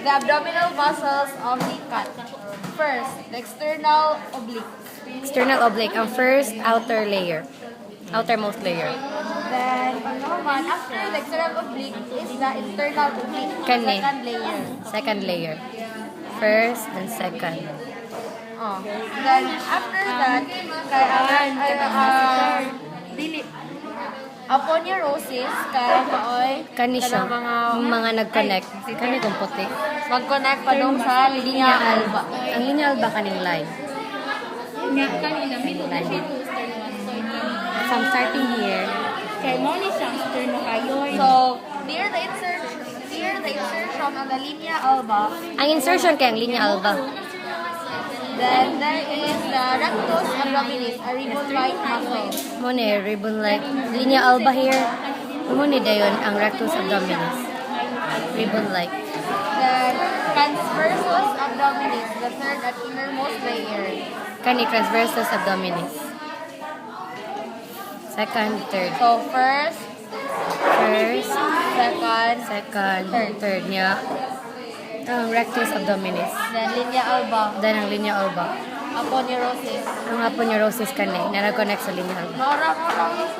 the abdominal muscles of the cat. First, the external oblique. External oblique, ang first outer layer. Outermost layer. Then, after the external oblique is the internal oblique. Kani. Second layer. Second layer. First and second. Oh. Then, after that, dili. Aponeurosis, kaya maoy. Kani siya. Mga nag-connect. Kani kung puti. Mag-connect pa dong sa linya alba. Ang linya alba kaning line. Kanina, middle na siya to So I'm starting here. Kay mo ni siyang sternokayoid. So, near the insertion on the linea alba, Ang insertion kay ang linya alba. then there is the rectus abdominis, a ribbon-like muscle. Mo ni ribbon like linya alba here. Mo ni dayon ang rectus abdominis. Ribbon like. Then, transversus abdominis, the third and innermost layer. Kani transversus abdominis. Second, third. So, first, Second, third niya. Ang rectus abdominis. then linea alba, Then ang linya alba. aponeurosis. Ang aponeurosis kani na nag-connect sa linya alba. Nora, taas